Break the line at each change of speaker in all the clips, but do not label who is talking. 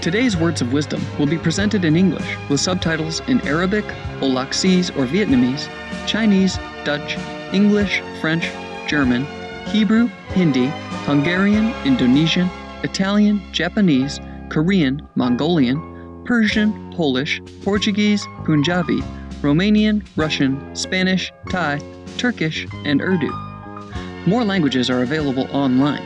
Today's words of wisdom will be presented in English with subtitles in Arabic, Olaxese or Vietnamese, Chinese, Dutch, English, French, German, Hebrew, Hindi, Hungarian, Indonesian, Italian, Japanese, Korean, Mongolian, Persian, Polish, Portuguese, Punjabi, Romanian, Russian, Spanish, Thai, Turkish, and Urdu. More languages are available online.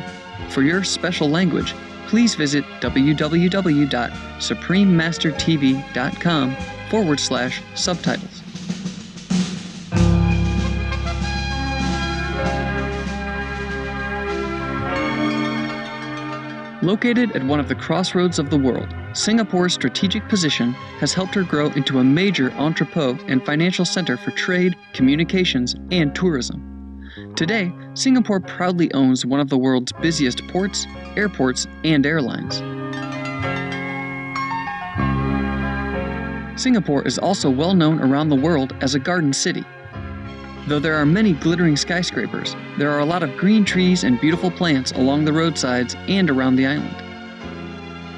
For your special language, please visit www.suprememastertv.com/subtitles. Located at one of the crossroads of the world, Singapore's strategic position has helped her grow into a major entrepot and financial center for trade, communications, and tourism. Today, Singapore proudly owns one of the world's busiest ports, airports, and airlines. Singapore is also well known around the world as a garden city. Though there are many glittering skyscrapers, there are a lot of green trees and beautiful plants along the roadsides and around the island.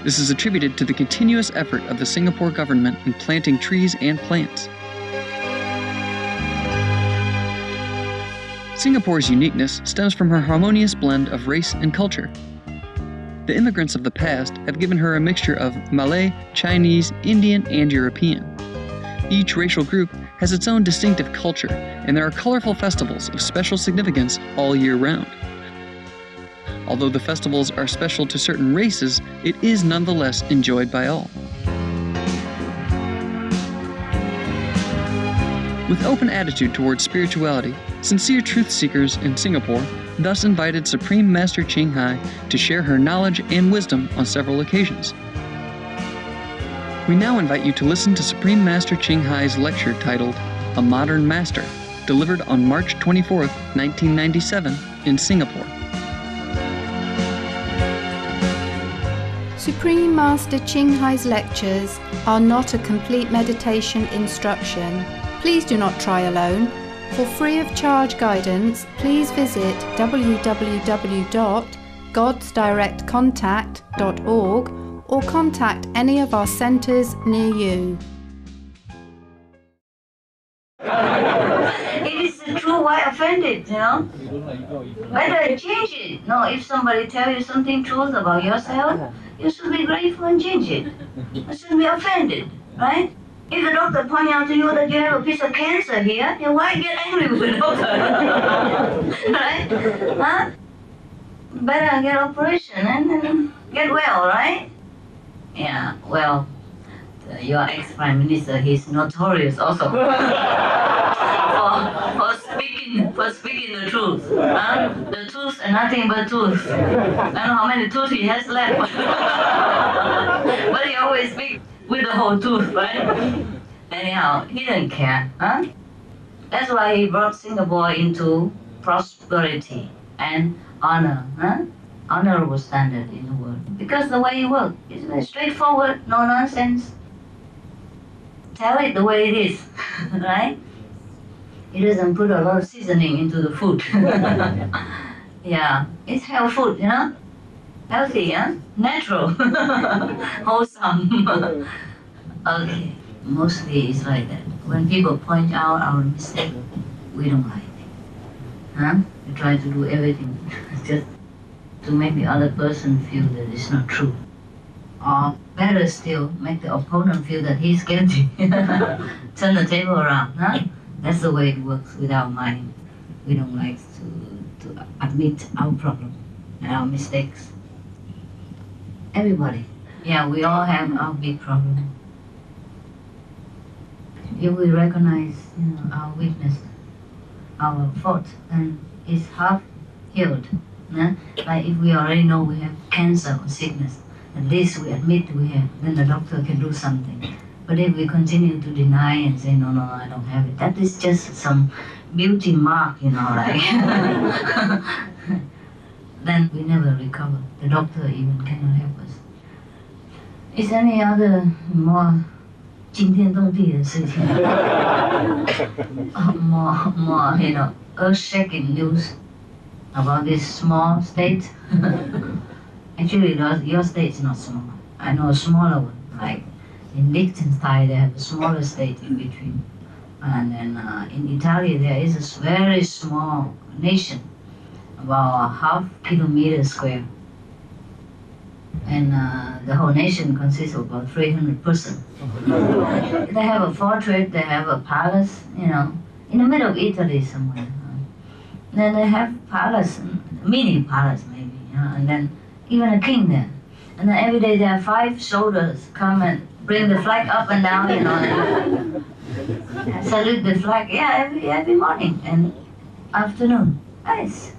This is attributed to the continuous effort of the Singapore government in planting trees and plants. Singapore's uniqueness stems from her harmonious blend of race and culture. The immigrants of the past have given her a mixture of Malay, Chinese, Indian, and European. Each racial group has its own distinctive culture, and there are colorful festivals of special significance all year round. Although the festivals are special to certain races, it is nonetheless enjoyed by all. With open attitude towards spirituality, sincere truth seekers in Singapore thus invited Supreme Master Ching Hai to share her knowledge and wisdom on several occasions. We now invite you to listen to Supreme Master Ching Hai's lecture titled A Modern Master, delivered on March 24, 1997 in Singapore.
Supreme Master Ching Hai's lectures are not a complete meditation instruction. Please do not try alone. For free of charge guidance, please visit www.godsdirectcontact.org or contact any of our centers near you.
It is true, why offended, you know? Better change it. No, if somebody tells you something truth about yourself, you should be grateful and change it. You shouldn't be offended, right? If the doctor points out to you that you have a piece of cancer here, then why get angry with the doctor? Right? Huh? Better get operation and then get well, right? Yeah, well, your ex-prime minister, he's notorious also for speaking the truth. Huh? The truth and nothing but truth. I don't know how many truths he has left. But he always speaks with the whole truth, right? Anyhow, he didn't care. Huh? That's why he brought Singapore into prosperity and honor. Huh? Honorable standard in the world. Because the way he works is very straightforward, no nonsense. Tell it the way it is, right? He doesn't put a lot of seasoning into the food. Yeah, it's health food, you know? Healthy, huh? Natural, wholesome. Okay, mostly it's like that. When people point out our mistake, we don't like it. Huh? We try to do everything just to make the other person feel that it's not true. Or better still, make the opponent feel that he's guilty. Turn the table around, huh? That's the way it works with our mind. We don't like to admit our problem and our mistakes. Everybody. Yeah, we all have our big problem. If we recognize, our weakness, our fault, then it's half healed. Huh? Like if we already know we have cancer or sickness, at least we admit we have, then the doctor can do something. But if we continue to deny and say, no, I don't have it, that is just some beauty mark, like. Then we never recover. The doctor even cannot help us. Is any other more 惊天动地的事情? more, earth-shaking news about this small state? Actually, your state is not small. I know a smaller one, like in Liechtenstein, they have a smaller state in between. And then in Italy, there is a very small nation, about half kilometer square. And the whole nation consists of about 300 persons. They have a fortress, they have a palace, you know, in the middle of Italy somewhere. Then they have palace, mini palace maybe, you know, and then even a king there. And then every day there are 5 soldiers come and bring the flag up and down, you know, and salute the flag, yeah, every morning and afternoon. Nice,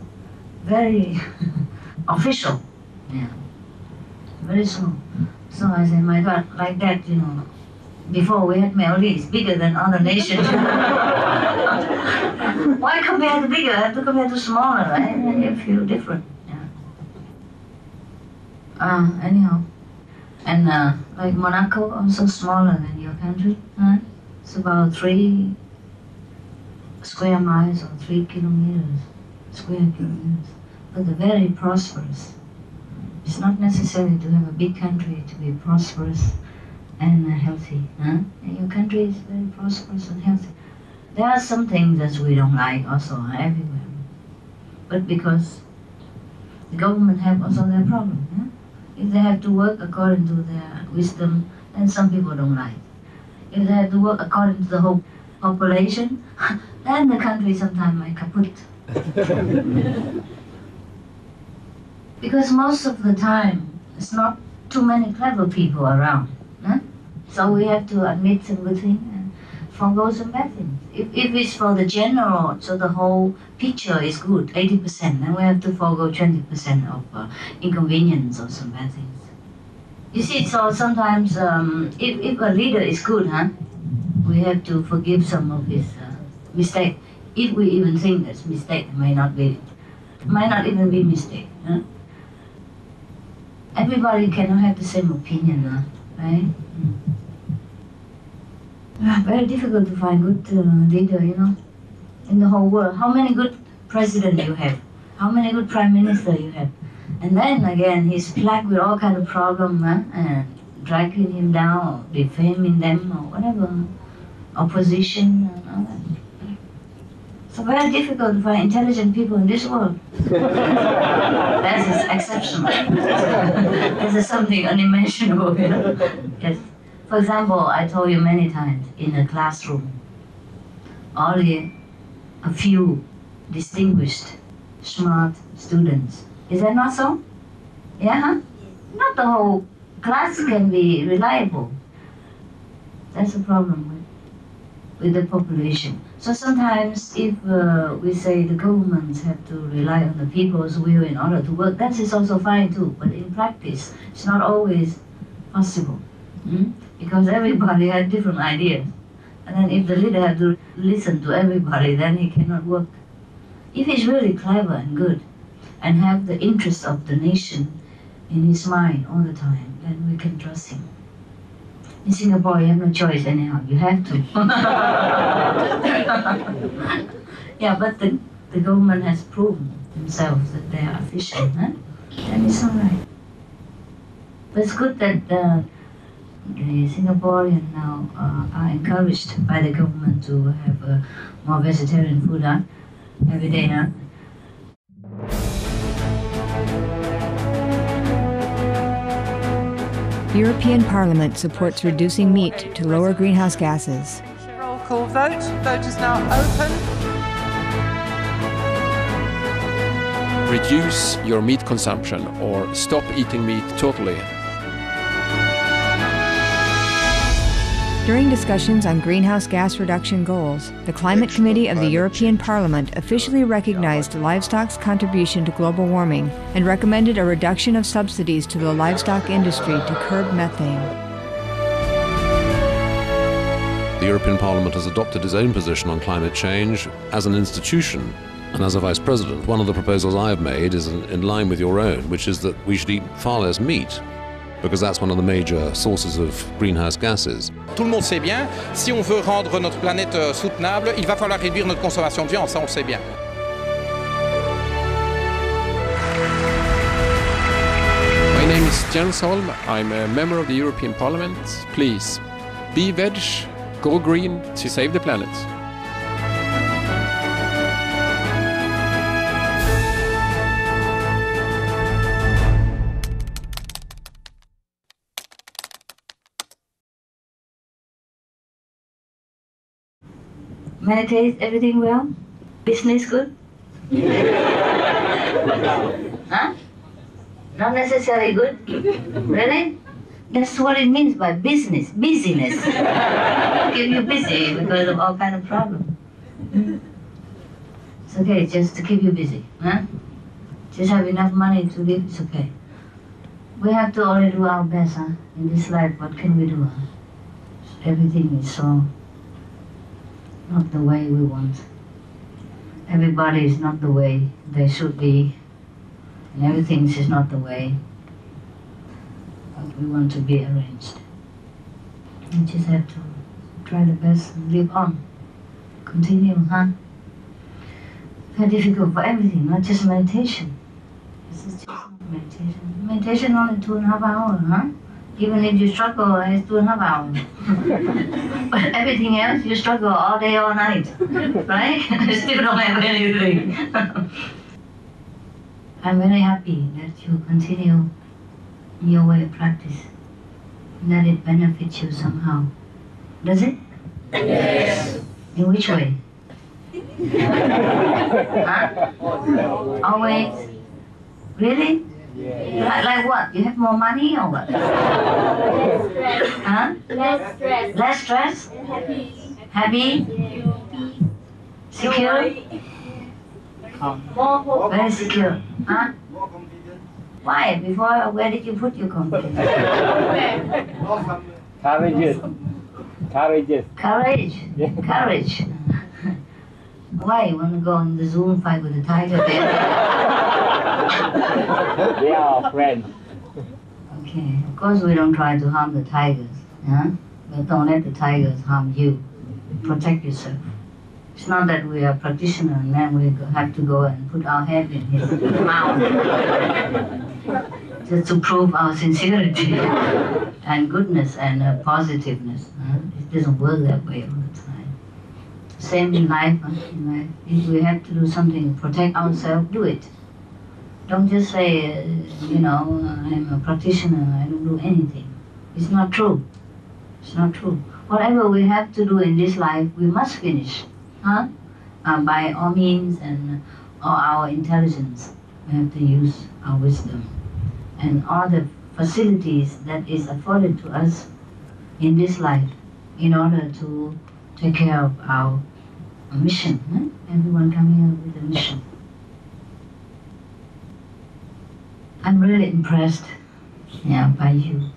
very official, yeah, very small. So I said, my God, like that, you know, before we had Maldives, bigger than other nations. Why compare to bigger? I have to compare to smaller, right? And you feel different. Yeah. Anyhow, and like Monaco, also smaller than your country. It's about 3 square miles or 3 kilometers, square kilometers. But they're very prosperous. It's not necessary to have a big country to be prosperous and healthy. And your country is very prosperous and healthy. There are some things that we don't like also everywhere. But because the government have also their problem. If they have to work according to their wisdom, then some people don't like. If they have to work according to the whole population, then the country sometimes might kaput. Because most of the time, it's not too many clever people around. So we have to admit some good things and forego some bad things. If it's for the general, so the whole picture is good, 80%, then we have to forego 20% of inconvenience or some bad things. You see, so sometimes if a leader is good, we have to forgive some of his mistake. If we even think that's mistake, it might not even be mistake. Everybody cannot have the same opinion, right? Very difficult to find good leader, you know, in the whole world. How many good presidents you have? How many good prime minister you have? And then again, he's plagued with all kind of problems, and dragging him down, defaming them or whatever, opposition and all that. So very difficult to find intelligent people in this world. That is exceptional. This is something unimaginable, you know. Yes. For example, I told you many times, in a classroom, only a few distinguished, smart students. Is that not so? Yeah? Not the whole class can be reliable. That's the problem with the population. So sometimes if we say the governments have to rely on the people's will in order to work, that is also fine too, but in practice, it's not always possible. Because everybody has different ideas. And then if the leader has to listen to everybody, then he cannot work. If he's really clever and good, and have the interest of the nation in his mind all the time, then we can trust him. In Singapore, you have no choice anyhow, you have to. Yeah, but the government has proven themselves that they are efficient, then it's all right. But it's good that the Singaporeans now are encouraged by the government to have more vegetarian food every day.
The European Parliament supports reducing meat to lower greenhouse gases.
Roll call vote. Vote is now open.
Reduce your meat consumption or stop eating meat totally.
During discussions on greenhouse gas reduction goals, the Climate Committee of the European Parliament officially recognized livestock's contribution to global warming and recommended a reduction of subsidies to the livestock industry to curb methane.
The European Parliament has adopted its own position on climate change as an institution. And as a Vice President, one of the proposals I have made is in line with your own, which is that we should eat far less meat, because that's one of the major sources of greenhouse gases.
Tout le monde sait bien, si on veut rendre notre planète soutenable, il va falloir réduire notre consommation de viande, ça on le sait bien.
My name
is Jens Holm. I'm a member of the European Parliament. Please, be veg, go green to save the planet.
Meditate, everything well? Business good? Huh? Not necessarily good? Really? That's what it means by business, busyness. Keep you busy because of all kind of problems. It's okay, just to keep you busy. Huh? Just have enough money to live, it's okay. We have to only do our best, huh? In this life, what can we do? Huh? Everything is so not the way we want. Everybody is not the way they should be, and everything is not the way we want to be arranged. You just have to try the best and live on. Continue, huh? Very difficult for everything, not just meditation. This is just not meditation. Meditation only 2.5 hours, huh? Even if you struggle, it's 2.5 hours. But everything else, you struggle all day, all night, right? You still don't have anything. I'm very happy that you continue your way of practice, and that it benefits you somehow. Does it? Yes. In which way? Huh? Always? Really? Yeah. Like what? You have more money or what? Huh?
Less stress.
Less stress?
Happy.
Happy? Secure?
More hope.
Very secure. Huh? Why? Before, where did you put your confidence?
Courageous. Courageous.
Courage. Courage. Why? You want to go in the Zoom fight with the tiger then?
They are friends.
Okay. Of course we don't try to harm the tigers. Huh? But don't let the tigers harm you. Protect yourself. It's not that we are practitioners and then we have to go and put our head in his mouth just to prove our sincerity and goodness and positiveness. It doesn't work that way all the time. Same in life. In life, if we have to do something to protect ourselves, do it. Don't just say, I'm a practitioner, I don't do anything. It's not true. It's not true. Whatever we have to do in this life, we must finish. Huh? By all means and all our intelligence, we have to use our wisdom. And all the facilities that is afforded to us in this life in order to take care of our mission. Huh? Everyone come here with a mission. I'm really impressed by you.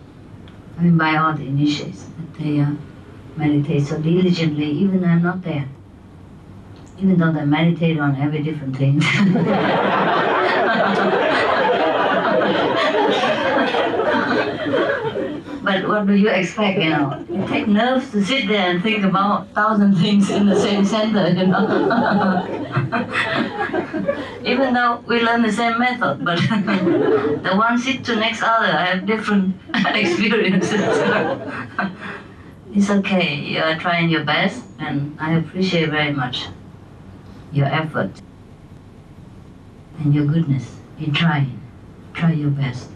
By all the initiates, that they meditate so diligently, even though I'm not there. Even though they meditate on every different thing. But what do you expect, It takes nerves to sit there and think about 1,000 things in the same center, Even though we learn the same method, but the one sit to next other have different experiences. It's okay, you are trying your best, and I appreciate very much your effort and your goodness in trying. Try your best.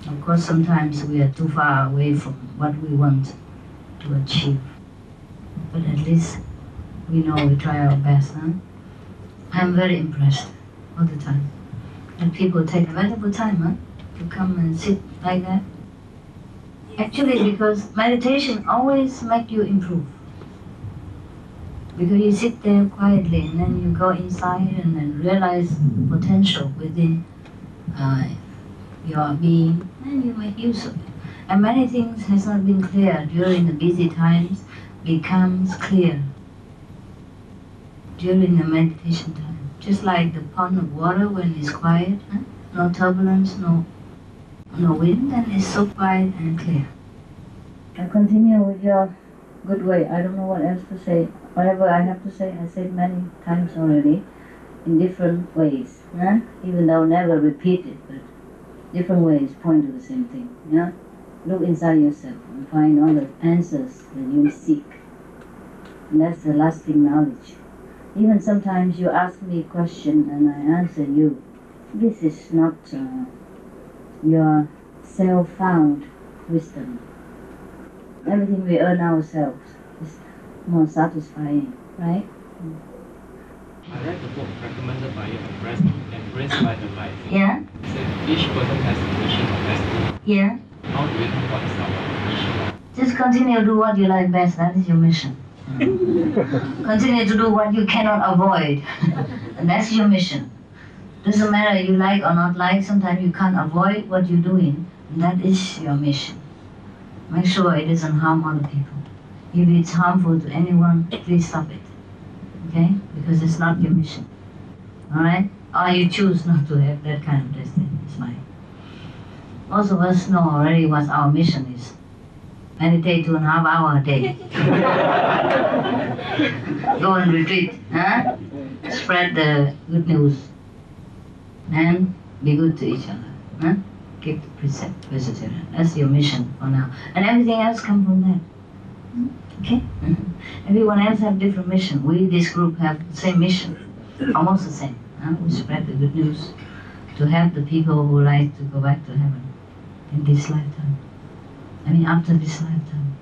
Of course, sometimes we are too far away from what we want to achieve. But at least we know we try our best. I'm very impressed all the time. And people take a valuable time to come and sit like that. Actually, because meditation always makes you improve. Because you sit there quietly and then you go inside and then realize potential within your being, and you make use of it. And many things has not been clear during the busy times becomes clear during the meditation time. Just like the pond of water when it's quiet, no turbulence, no wind, and it's so quiet and clear. And continue with your good way. I don't know what else to say. Whatever I have to say, I said many times already. in different ways, even though never repeated, but different ways point to the same thing. Yeah? Look inside yourself and find all the answers that you seek. And that's the lasting knowledge. Even sometimes you ask me a question and I answer you. This is not your self-found wisdom. Everything we earn ourselves is more satisfying, right?
I read the book recommended by you, Embraced by the Life.
Yeah?
It said each person has a mission or destiny.
Yeah?
How do you know what is our mission?
Just continue to do what you like best, that is your mission. Continue to do what you cannot avoid, and that's your mission. Doesn't matter you like or not like, sometimes you can't avoid what you're doing, and that is your mission. Make sure it doesn't harm other people. If it's harmful to anyone, please stop it. Okay? Because it's not your mission. Alright? Or you choose not to have that kind of destiny. It's fine. Most of us know already what our mission is. Meditate 2.5 hours a day. Go and retreat. Huh? Spread the good news. And be good to each other. Huh? Keep the precept, vegetarian. That's your mission for now. And everything else comes from that. Okay? Everyone else have different mission. We, this group, have the same mission. Almost the same. We spread the good news to help the people who like to go back to heaven in this lifetime. I mean, after this lifetime.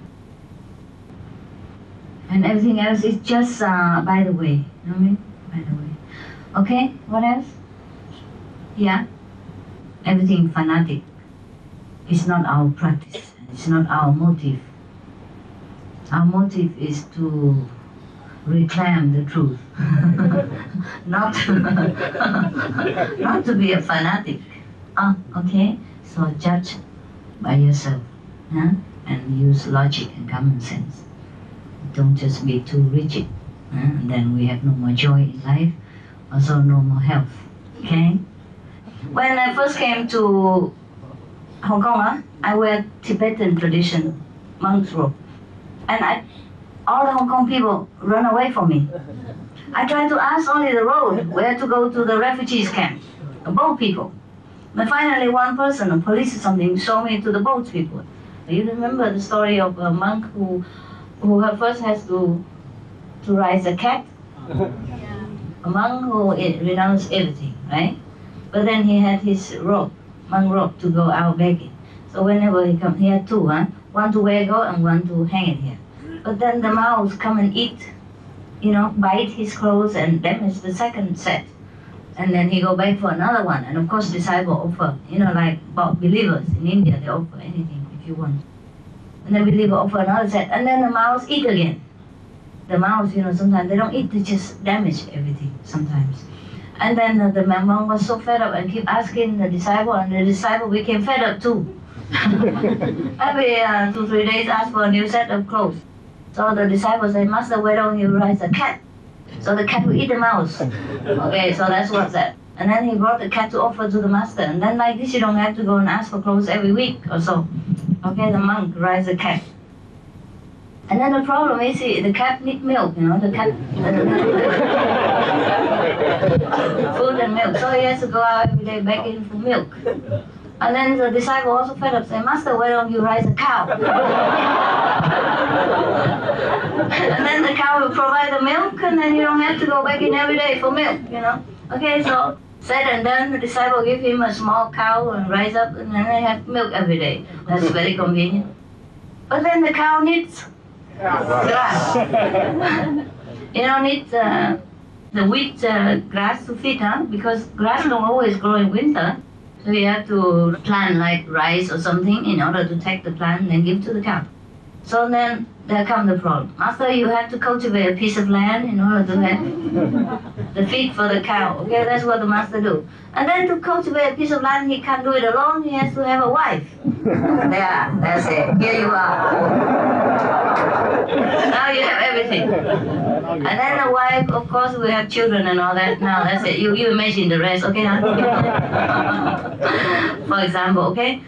And everything else is just by the way. You know what I mean? By the way. Okay? What else? Yeah? Everything fanatic. It's not our practice. It's not our motive. Our motive is to reclaim the truth. not to be a fanatic. Okay? So judge by yourself. And use logic and common sense. Don't just be too rigid. And then we have no more joy in life, also no more health. Okay? When I first came to Hong Kong, I wear Tibetan tradition monk's robe. And all the Hong Kong people run away from me. I tried to ask only the road where to go to the refugees camp, the boat people. But finally one person, a police or something, showed me to the boat people. You remember the story of a monk who first has to raise a cat? A monk who renounced everything, right? But then he had his rope, monk rope, to go out begging. So whenever he comes, he had two, one to wear go and one to hang it here. But then the mouse come and eat, bite his clothes and damage the second set. And then he go back for another one. And of course disciple offer, like believers in India, they offer anything if you want. And then believer offer another set. And then the mouse eat again. The mouse, sometimes they don't eat, they just damage everything sometimes. And then the monk was so fed up and keep asking the disciple, and the disciple became fed up too. Every 2-3 days ask for a new set of clothes. So the disciple said, Master, why don't you raise a cat? So the cat will eat the mouse. Okay, so that's what's that. And then he brought the cat to offer to the master. And then like this, you don't have to go and ask for clothes every week or so. Okay, the monk raised the cat. And then the problem is, the cat need milk, the cat... food and milk. So he has to go out every day begging for milk. And then the disciple also fed up, saying, Master, why don't you raise a cow? And then the cow will provide the milk, and then you don't have to go back in every day for milk, Okay, so said and done, the disciple give him a small cow and rise up, and then they have milk every day. That's very convenient. But then the cow needs grass. Needs the wheat grass to feed, because grass don't always grow in winter. So you have to plant like rice or something in order to take the plant and then give to the cow. So then there comes the problem. Master, you have to cultivate a piece of land in order to have the feed for the cow. Okay, that's what the master do. And then to cultivate a piece of land, he can't do it alone. He has to have a wife. There, that's it. Here you are. Now you have everything. And then the wife, of course, will have children and all that. Now that's it. You imagine the rest, okay? For example, okay?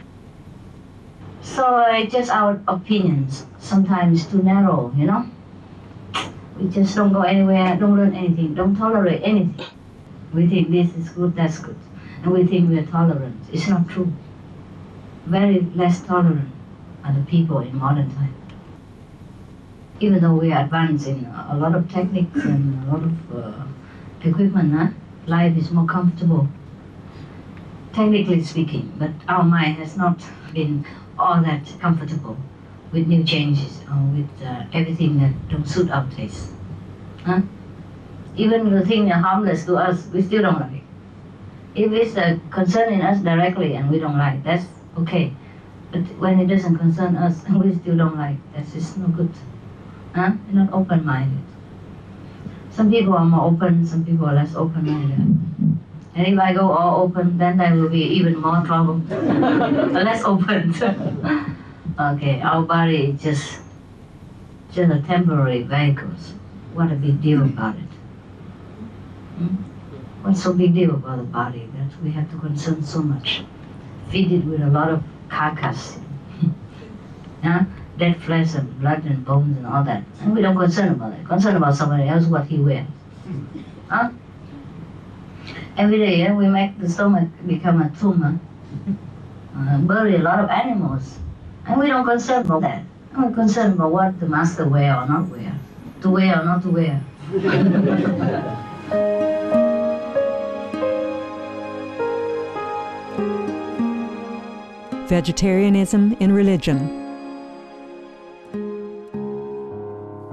So it's just our opinions, sometimes too narrow, We just don't go anywhere, don't learn anything, don't tolerate anything. We think this is good, that's good. And we think we are tolerant. It's not true. Very less tolerant are the people in modern time. Even though we are advanced in a lot of techniques and a lot of equipment, life is more comfortable, technically speaking, but our mind has not been all that comfortable with new changes or with everything that don't suit our taste. Even the thing that harmless to us, we still don't like. If it's concerning us directly and we don't like, that's okay. But when it doesn't concern us and we still don't like, that's just no good. You're not open-minded. Some people are more open, some people are less open-minded. And if I go all open, then there will be even more trouble. Less open. Okay, our body is just a temporary vehicle. What a big deal about it. What's so big deal about the body that we have to concern so much? Feed it with a lot of carcass. Dead flesh and blood and bones and all that. And we don't concern about it. Concern about somebody else, what he wears. Every day we make the stomach become a tumor. Bury a lot of animals. And we don't concern about that. And we're concerned about what the master wear or not wear. To wear or not to wear.
Vegetarianism in religion.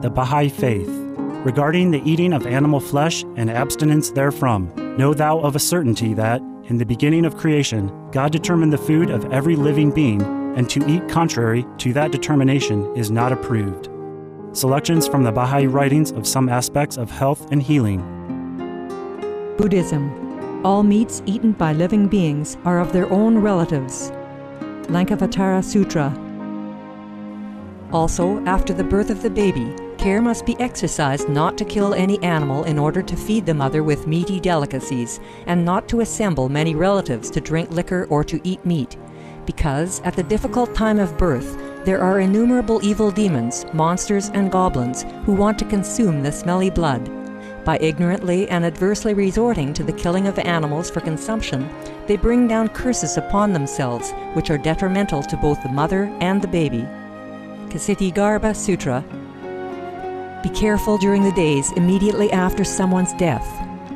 The Baha'i Faith. Regarding the eating of animal flesh and abstinence therefrom, know thou of a certainty that, in the beginning of creation, God determined the food of every living being, and to eat contrary to that determination is not approved. Selections from the Baha'i writings of some aspects of health and healing.
Buddhism. All meats eaten by living beings are of their own relatives. Lankavatara Sutra. Also, after the birth of the baby, care must be exercised not to kill any animal in order to feed the mother with meaty delicacies, and not to assemble many relatives to drink liquor or to eat meat, because at the difficult time of birth there are innumerable evil demons, monsters, and goblins who want to consume the smelly blood. By ignorantly and adversely resorting to the killing of animals for consumption, they bring down curses upon themselves, which are detrimental to both the mother and the baby. Ksitigarbha Sutra. Be careful during the days immediately after someone's death,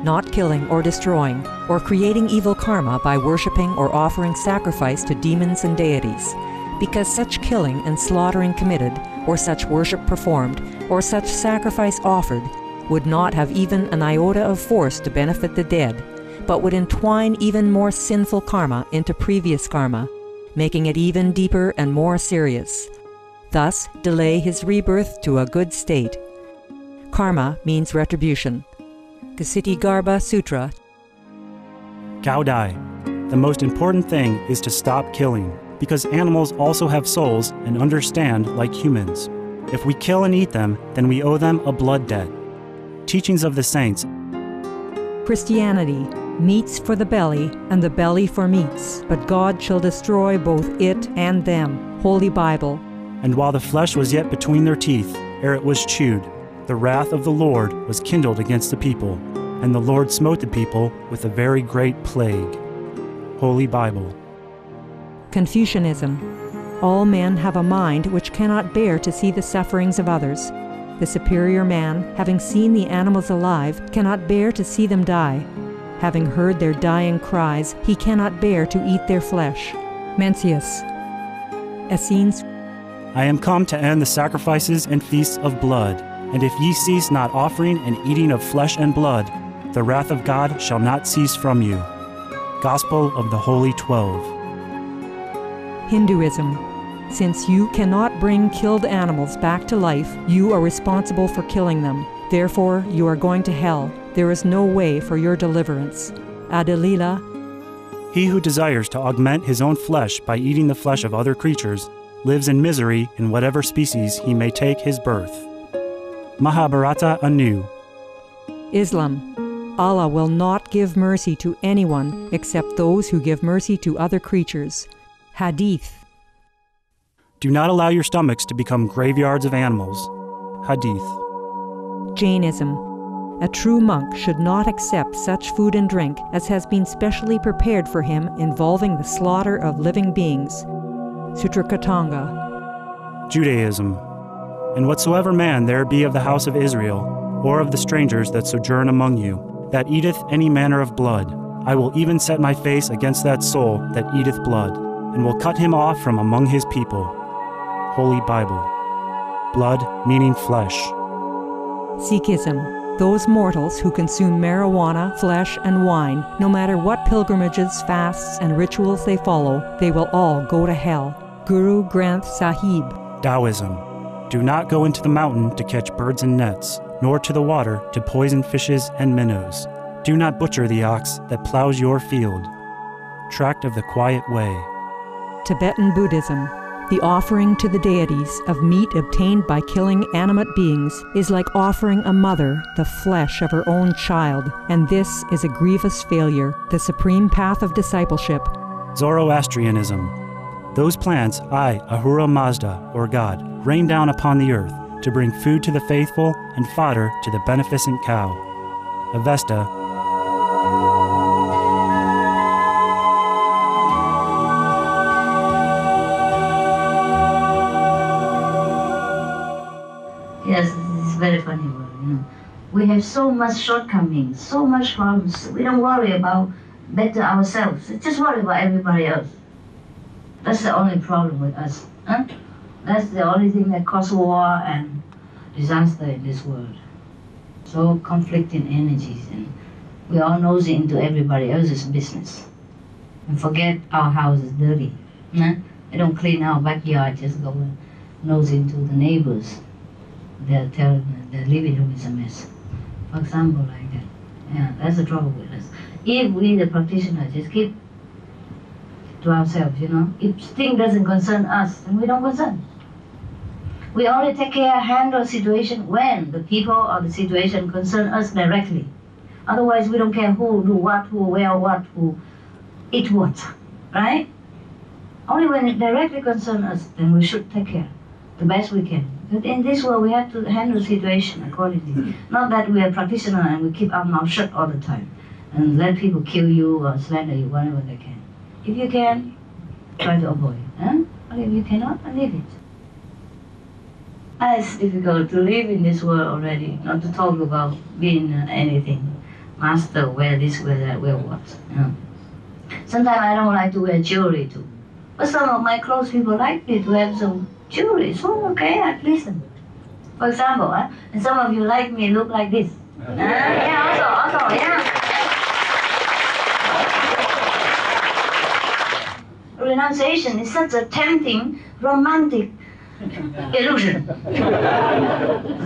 not killing or destroying, or creating evil karma by worshipping or offering sacrifice to demons and deities, because such killing and slaughtering committed, or such worship performed, or such sacrifice offered, would not have even an iota of force to benefit the dead, but would entwine even more sinful karma into previous karma, making it even deeper and more serious. Thus, delay his rebirth to a good state. Karma means retribution. Ksitigarbha Sutra.
Gaudai. The most important thing is to stop killing, because animals also have souls and understand like humans. If we kill and eat them, then we owe them a blood debt. Teachings of the Saints.
Christianity. Meats for the belly, and the belly for meats, but God shall destroy both it and them. Holy Bible.
And while the flesh was yet between their teeth, ere it was chewed, the wrath of the Lord was kindled against the people, and the Lord smote the people with a very great plague. Holy Bible.
Confucianism. All men have a mind which cannot bear to see the sufferings of others. The superior man, having seen the animals alive, cannot bear to see them die. Having heard their dying cries, he cannot bear to eat their flesh. Mencius. Essenes.
I am come to end the sacrifices and feasts of blood, and if ye cease not offering and eating of flesh and blood, the wrath of God shall not cease from you. Gospel of the Holy 12.
Hinduism. Since you cannot bring killed animals back to life, you are responsible for killing them. Therefore, you are going to hell. There is no way for your deliverance. Adalila.
He who desires to augment his own flesh by eating the flesh of other creatures lives in misery in whatever species he may take his birth. Mahabharata anew.
Islam. Allah will not give mercy to anyone except those who give mercy to other creatures. Hadith.
Do not allow your stomachs to become graveyards of animals. Hadith.
Jainism. A true monk should not accept such food and drink as has been specially prepared for him involving the slaughter of living beings. Sutrakatanga.
Judaism. And whatsoever man there be of the house of Israel, or of the strangers that sojourn among you, that eateth any manner of blood, I will even set my face against that soul that eateth blood, and will cut him off from among his people. Holy Bible. Blood meaning flesh.
Sikhism. Those mortals who consume marijuana, flesh, and wine, no matter what pilgrimages, fasts, and rituals they follow, they will all go to hell. Guru Granth Sahib.
Taoism. Do not go into the mountain to catch birds and nets, nor to the water to poison fishes and minnows. Do not butcher the ox that plows your field. Tract of the Quiet Way.
Tibetan Buddhism. The offering to the deities of meat obtained by killing animate beings is like offering a mother the flesh of her own child, and this is a grievous failure, the supreme path of discipleship.
Zoroastrianism. Those plants I, Ahura Mazda, or God, rain down upon the earth to bring food to the faithful and fodder to the beneficent cow. Avesta.
Yes, this is very funny word, you know. We have so much shortcomings, so much problems. We don't worry about better ourselves. We just worry about everybody else. That's the only problem with us. Huh? That's the only thing that causes war and disaster in this world. So conflicting energies, and we all nosy into everybody else's business. And forget our house is dirty. Huh? We don't clean our backyard, just go and nose into the neighbors. They're telling the living room is a mess. For example, like that. Yeah, that's the trouble with us. If we, the practitioners, just keep to ourselves, you know, if thing doesn't concern us, then we don't concern. We only take care, handle situation when the people or the situation concern us directly. Otherwise, we don't care who do what, who wear what, who eat what, right? Only when it directly concerns us, then we should take care the best we can. But in this world, we have to handle the situation accordingly. Not that we are practitioners and we keep our mouth shut all the time and let people kill you or slander you whenever they can. If you can, try to avoid. Huh? But if you cannot, then leave it. It's difficult to live in this world already, not to talk about being anything. Master, wear this, wear that, wear what. You know? Sometimes I don't like to wear jewelry too. But some of my close people like me to have some jewelry, so okay, I please them. For example, and some of you like me look like this. Yeah, also, yeah. Renunciation is such a tempting, romantic illusion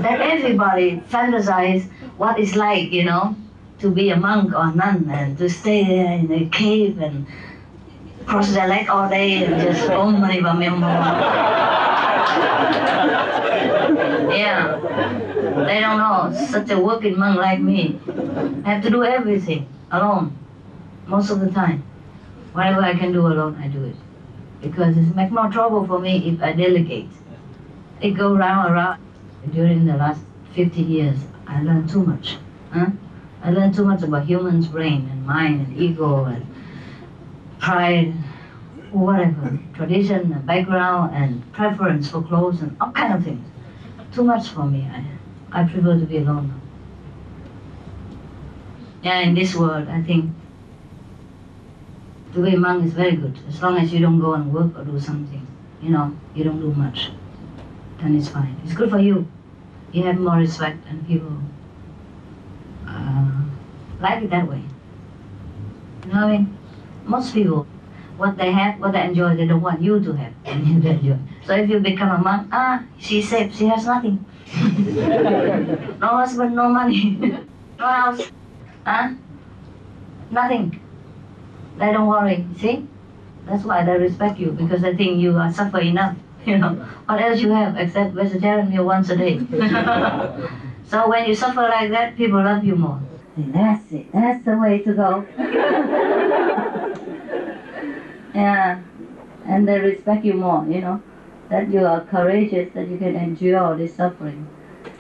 that everybody fantasizes what it's like, you know, to be a monk or nun and to stay there in a cave and cross their leg all day and just Om Mani Padme Hum. Yeah, they don't know. Such a working monk like me have to do everything alone most of the time. Whatever I can do alone, I do it. Because it makes more trouble for me if I delegate. It goes round and round. During the last 15 years, I learned too much. Huh? I learned too much about humans' brain and mind and ego and pride, whatever, tradition and background and preference for clothes and all kind of things. Too much for me. I prefer to be alone now. Yeah, in this world, I think to be a monk is very good. As long as you don't go and work or do something, you know, you don't do much, then it's fine. It's good for you. You have more respect and people like it that way. You know what I mean? Most people, what they have, what they enjoy, they don't want you to have and you to enjoy. So if you become a monk, she's safe, she has nothing. No husband, no money, no house, nothing. They don't worry, see? That's why they respect you, because they think you are suffer enough, you know. What else you have except vegetarian meal once a day? So when you suffer like that, people love you more. That's it, that's the way to go. Yeah, and they respect you more, you know, that you are courageous, that you can endure all this suffering.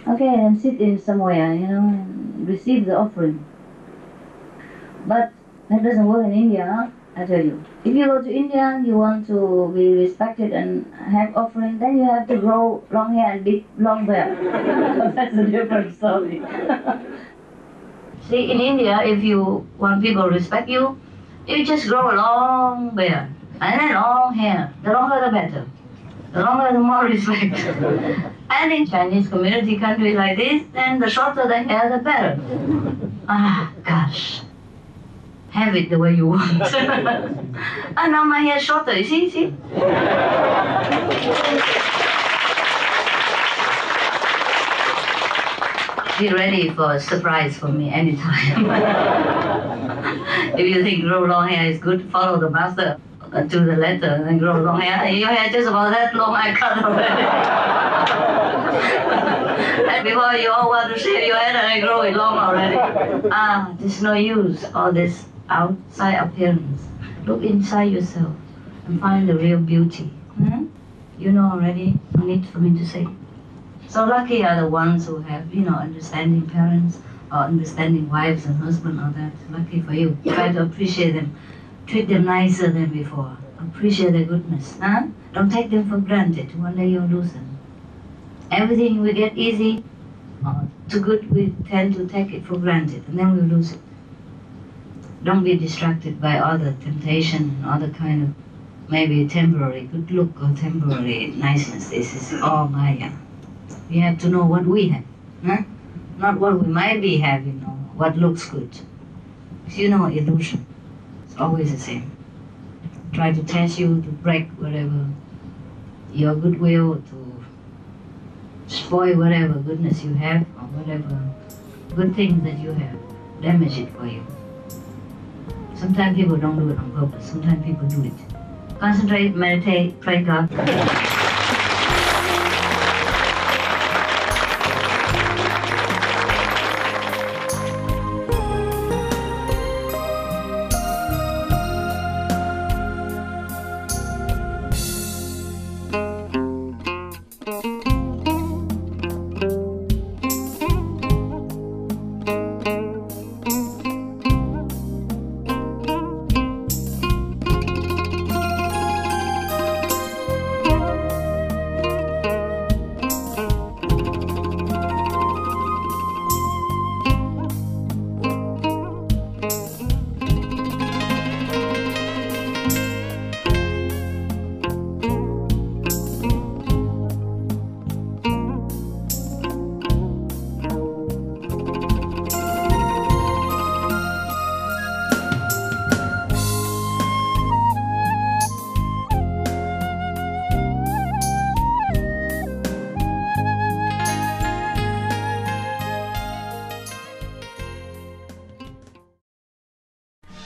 Okay, and sit in somewhere, and receive the offering. But that doesn't work in India, huh? I tell you. If you go to India, you want to be respected and have offering, then you have to grow long hair and big long beard. That's a different story. See, in India, if you want people to respect you, you just grow a long beard and then long hair. The longer the better. The longer the more respect. And in Chinese community country like this, then the shorter the hair, the better. Ah, gosh. Have it the way you want. And now my hair is shorter, you see? Be ready for a surprise from me anytime. If you think grow long hair is good, follow the master to the letter and grow long hair. Your hair just about that long, I cut already. And before you all want to shave your head and I grow it long already. There's no use, all this outside appearance. Look inside yourself and find the real beauty. You know already, no need for me to say. So lucky are the ones who have, understanding parents or understanding wives and husbands or that. Lucky for you. Try to appreciate them. Treat them nicer than before. Appreciate their goodness. Don't take them for granted. One day you'll lose them. Everything we get easy, too good, we tend to take it for granted, and then we lose it. Don't be distracted by other temptation and other kind of maybe temporary good look or temporary niceness. This is all Maya. We have to know what we have, not what we might be having or what looks good. Illusion. It's always the same. Try to test you to break whatever your goodwill, to spoil whatever goodness you have or whatever good things that you have. Damage it for you. Sometimes people don't do it on purpose. Sometimes people do it. Concentrate, meditate, pray God.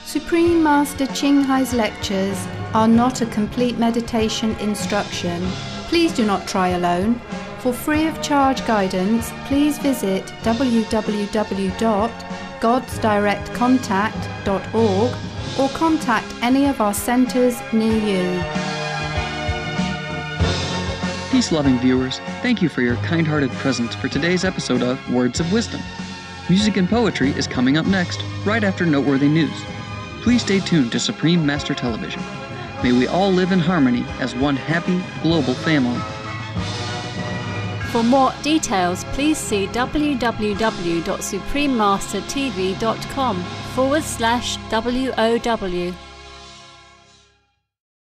Supreme Master Ching Hai's lectures are not a complete meditation instruction. Please do not try alone. For free of charge guidance, please visit www.godsdirectcontact.org or contact any of our centers near you.
Peace-loving viewers, thank you for your kind-hearted presence for today's episode of Words of Wisdom. Music and poetry is coming up next, right after noteworthy news. Please stay tuned to Supreme Master Television. May we all live in harmony as one happy, global family.
For more details, please see www.suprememastertv.com/WOW.